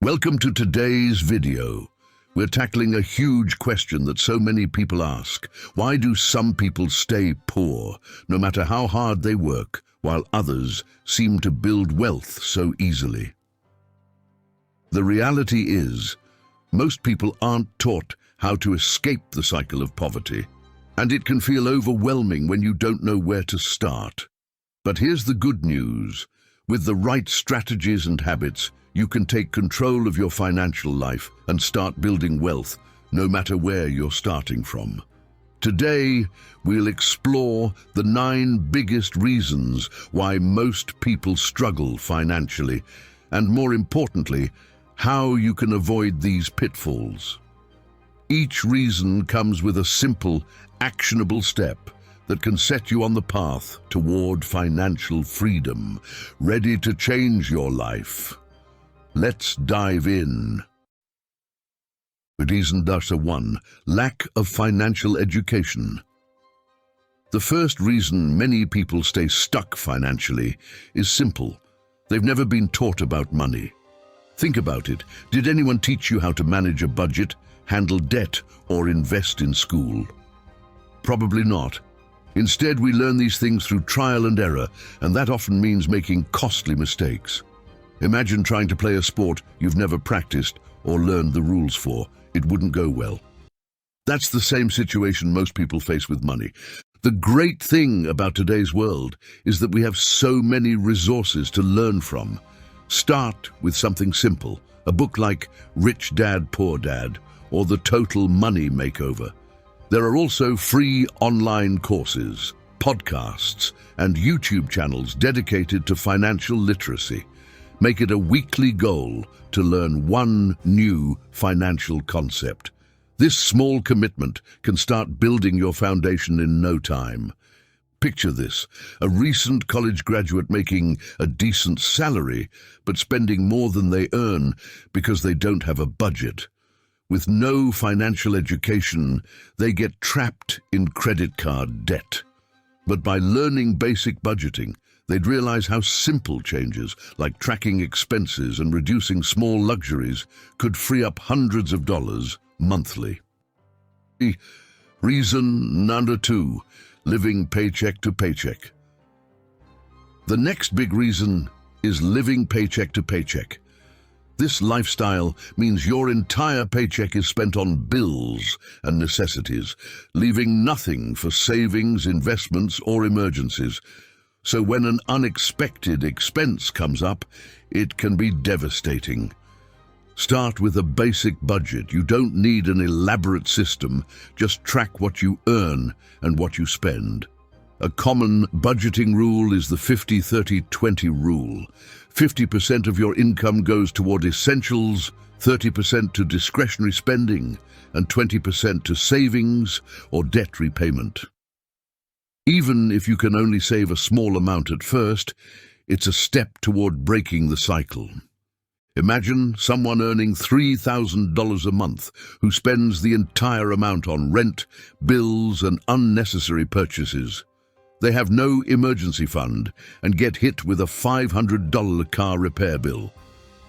Welcome to today's video. We're tackling a huge question that so many people ask. Why do some people stay poor, no matter how hard they work, while others seem to build wealth so easily? The reality is, most people aren't taught how to escape the cycle of poverty, and it can feel overwhelming when you don't know where to start. But here's the good news. With the right strategies and habits, you can take control of your financial life and start building wealth, no matter where you're starting from. Today, we'll explore the 9 biggest reasons why most people struggle financially, and more importantly, how you can avoid these pitfalls. Each reason comes with a simple, actionable step that can set you on the path toward financial freedom, ready to change your life. Let's dive in. Reason number 1, lack of financial education. The first reason many people stay stuck financially is simple. They've never been taught about money. Think about it. Did anyone teach you how to manage a budget, handle debt, or invest in school? Probably not. Instead, we learn these things through trial and error, and that often means making costly mistakes. Imagine trying to play a sport you've never practiced or learned the rules for. It wouldn't go well. That's the same situation most people face with money. The great thing about today's world is that we have so many resources to learn from. Start with something simple, a book like Rich Dad, Poor Dad, or The Total Money Makeover. There are also free online courses, podcasts, and YouTube channels dedicated to financial literacy. Make it a weekly goal to learn one new financial concept. This small commitment can start building your foundation in no time. Picture this, a recent college graduate making a decent salary, but spending more than they earn because they don't have a budget. With no financial education, they get trapped in credit card debt. But by learning basic budgeting, they'd realize how simple changes like tracking expenses and reducing small luxuries could free up hundreds of dollars monthly. Reason number 2, living paycheck to paycheck. The next big reason is living paycheck to paycheck. This lifestyle means your entire paycheck is spent on bills and necessities, leaving nothing for savings, investments, or emergencies. So when an unexpected expense comes up, it can be devastating. Start with a basic budget. You don't need an elaborate system. Just track what you earn and what you spend. A common budgeting rule is the 50-30-20 rule. 50% of your income goes toward essentials, 30% to discretionary spending, and 20% to savings or debt repayment. Even if you can only save a small amount at first, it's a step toward breaking the cycle. Imagine someone earning $3,000 a month who spends the entire amount on rent, bills, and unnecessary purchases. They have no emergency fund and get hit with a $500 car repair bill.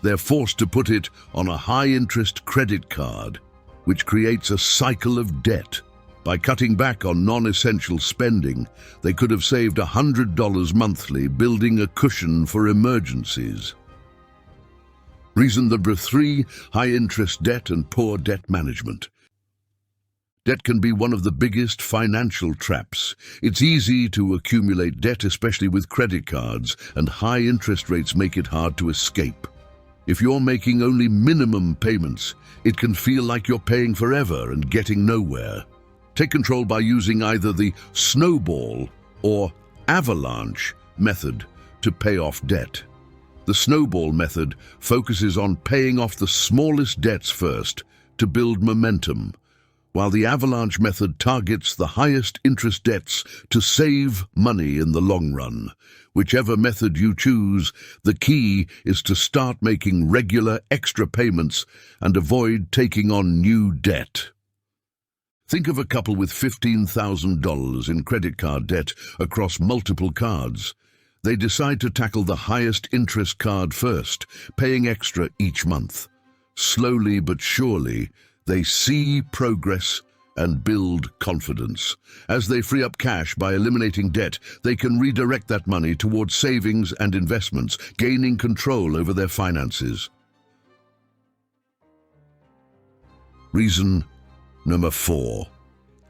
They're forced to put it on a high-interest credit card, which creates a cycle of debt. By cutting back on non-essential spending, they could have saved $100 monthly, building a cushion for emergencies. Reason number 3, high-interest debt and poor debt management. Debt can be one of the biggest financial traps. It's easy to accumulate debt, especially with credit cards, and high interest rates make it hard to escape. If you're making only minimum payments, it can feel like you're paying forever and getting nowhere. Take control by using either the snowball or avalanche method to pay off debt. The snowball method focuses on paying off the smallest debts first to build momentum, while the avalanche method targets the highest interest debts to save money in the long run. Whichever method you choose, the key is to start making regular extra payments and avoid taking on new debt. Think of a couple with $15,000 in credit card debt across multiple cards. They decide to tackle the highest interest card first, paying extra each month. Slowly but surely, they see progress and build confidence. As they free up cash by eliminating debt, they can redirect that money towards savings and investments, gaining control over their finances. Reason number 4.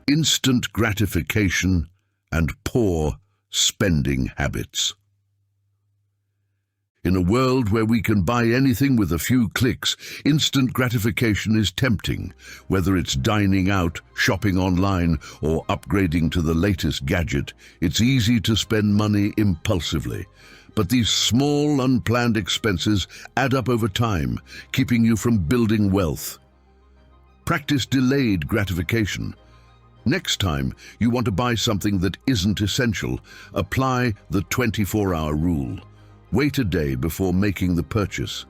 Instant gratification and poor spending habits. In a world where we can buy anything with a few clicks, instant gratification is tempting. Whether it's dining out, shopping online, or upgrading to the latest gadget, it's easy to spend money impulsively. But these small, unplanned expenses add up over time, keeping you from building wealth. Practice delayed gratification. Next time you want to buy something that isn't essential, apply the 24-hour rule. Wait a day before making the purchase.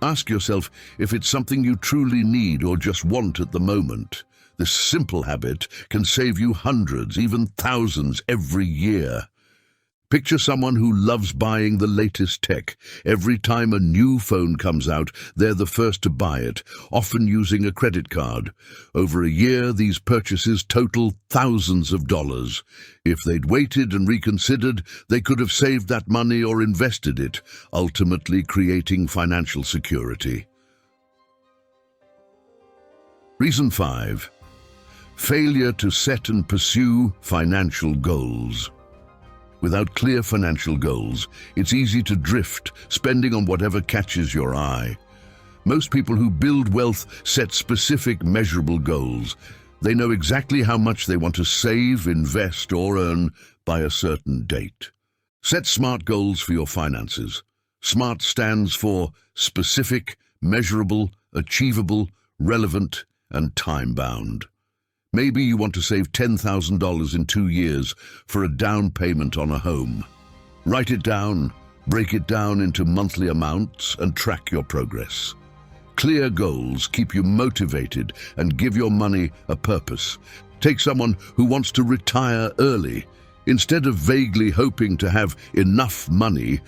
Ask yourself if it's something you truly need or just want at the moment. This simple habit can save you hundreds, even thousands every year. Picture someone who loves buying the latest tech. Every time a new phone comes out, they're the first to buy it, often using a credit card. Over a year, these purchases total thousands of dollars. If they'd waited and reconsidered, they could have saved that money or invested it, ultimately creating financial security. Reason 5. Failure to set and pursue financial goals. Without clear financial goals, it's easy to drift, spending on whatever catches your eye. Most people who build wealth set specific, measurable goals. They know exactly how much they want to save, invest, or earn by a certain date. Set SMART goals for your finances. SMART stands for specific, measurable, achievable, relevant, and time-bound. Maybe you want to save $10,000 in 2 years for a down payment on a home. Write it down, break it down into monthly amounts, and track your progress. Clear goals keep you motivated and give your money a purpose. Take someone who wants to retire early. Instead of vaguely hoping to have enough money,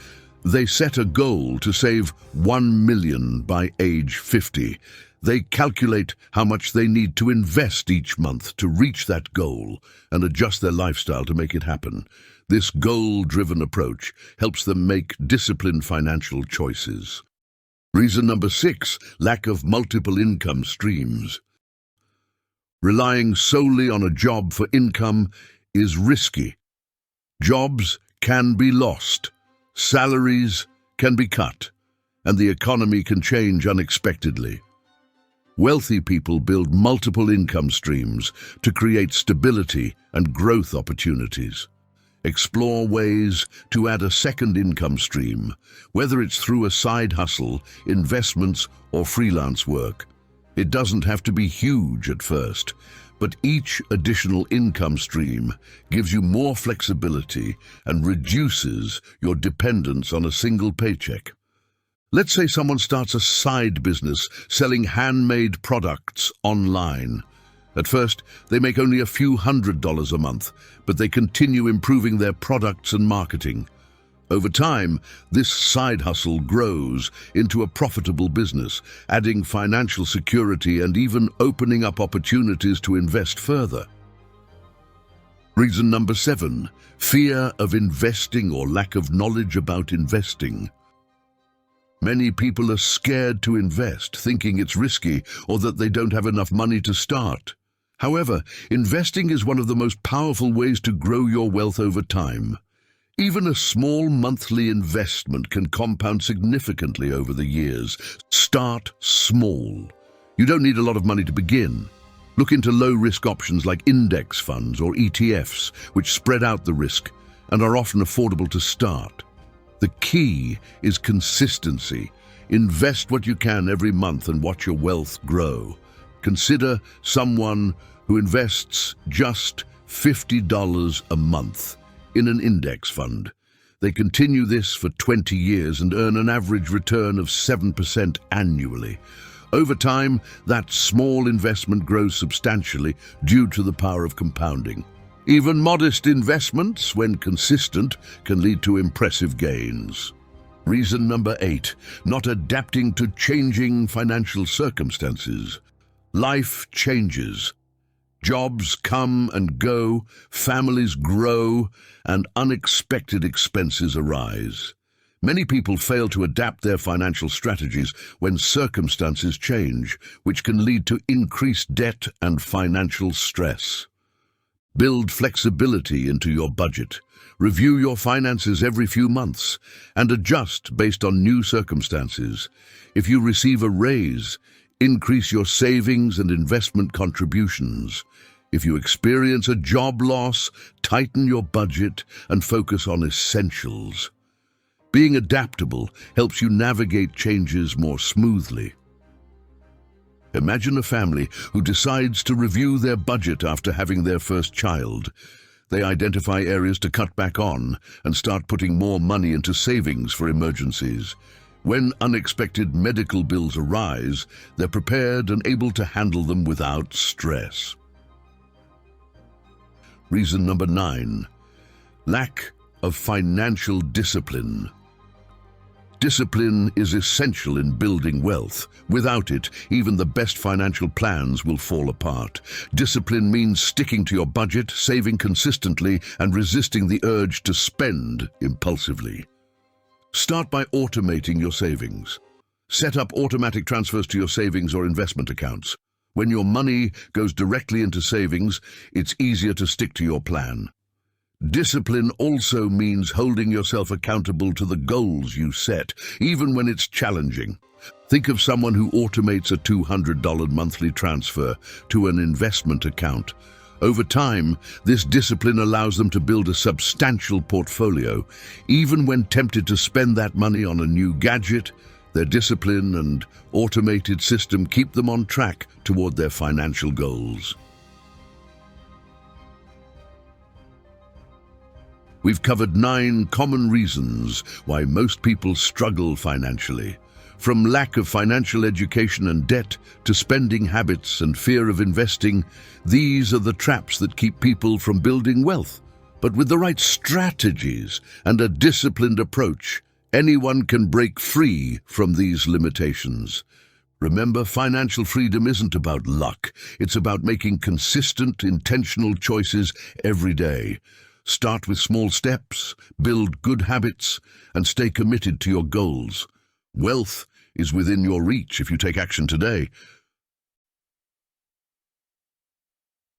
they set a goal to save $1 million by age 50. They calculate how much they need to invest each month to reach that goal and adjust their lifestyle to make it happen. This goal-driven approach helps them make disciplined financial choices. Reason number 6, lack of multiple income streams. Relying solely on a job for income is risky. Jobs can be lost, salaries can be cut, and the economy can change unexpectedly. Wealthy people build multiple income streams to create stability and growth opportunities. Explore ways to add a second income stream, whether it's through a side hustle, investments, or freelance work. It doesn't have to be huge at first, but each additional income stream gives you more flexibility and reduces your dependence on a single paycheck. Let's say someone starts a side business selling handmade products online. At first, they make only a few $100s a month, but they continue improving their products and marketing. Over time, this side hustle grows into a profitable business, adding financial security and even opening up opportunities to invest further. Reason number 7, fear of investing or lack of knowledge about investing. Many people are scared to invest, thinking it's risky or that they don't have enough money to start. However, investing is one of the most powerful ways to grow your wealth over time. Even a small monthly investment can compound significantly over the years. Start small. You don't need a lot of money to begin. Look into low-risk options like index funds or ETFs, which spread out the risk and are often affordable to start. The key is consistency. Invest what you can every month and watch your wealth grow. Consider someone who invests just $50 a month in an index fund. They continue this for 20 years and earn an average return of 7% annually. Over time, that small investment grows substantially due to the power of compounding. Even modest investments, when consistent, can lead to impressive gains. Reason number 8, not adapting to changing financial circumstances. Life changes. Jobs come and go, families grow, and unexpected expenses arise. Many people fail to adapt their financial strategies when circumstances change, which can lead to increased debt and financial stress. Build flexibility into your budget. Review your finances every few months and adjust based on new circumstances. If you receive a raise, increase your savings and investment contributions. If you experience a job loss, tighten your budget and focus on essentials. Being adaptable helps you navigate changes more smoothly. Imagine a family who decides to review their budget after having their first child. They identify areas to cut back on and start putting more money into savings for emergencies. When unexpected medical bills arise, they're prepared and able to handle them without stress. Reason number 9, lack of financial discipline. Discipline is essential in building wealth. Without it, even the best financial plans will fall apart. Discipline means sticking to your budget, saving consistently, and resisting the urge to spend impulsively. Start by automating your savings. Set up automatic transfers to your savings or investment accounts. When your money goes directly into savings, it's easier to stick to your plan. Discipline also means holding yourself accountable to the goals you set, even when it's challenging. Think of someone who automates a $200 monthly transfer to an investment account. Over time, this discipline allows them to build a substantial portfolio. Even when tempted to spend that money on a new gadget, their discipline and automated system keep them on track toward their financial goals. We've covered 9 common reasons why most people struggle financially. From lack of financial education and debt to spending habits and fear of investing, these are the traps that keep people from building wealth. But with the right strategies and a disciplined approach, anyone can break free from these limitations. Remember, financial freedom isn't about luck. It's about making consistent, intentional choices every day. Start with small steps, build good habits, and stay committed to your goals. Wealth is within your reach if you take action today.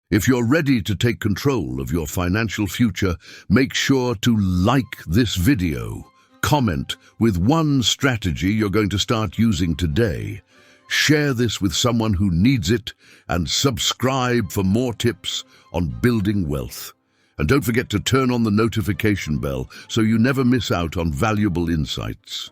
If you're ready to take control of your financial future, make sure to like this video. Comment with one strategy you're going to start using today. Share this with someone who needs it, and subscribe for more tips on building wealth. And don't forget to turn on the notification bell so you never miss out on valuable insights.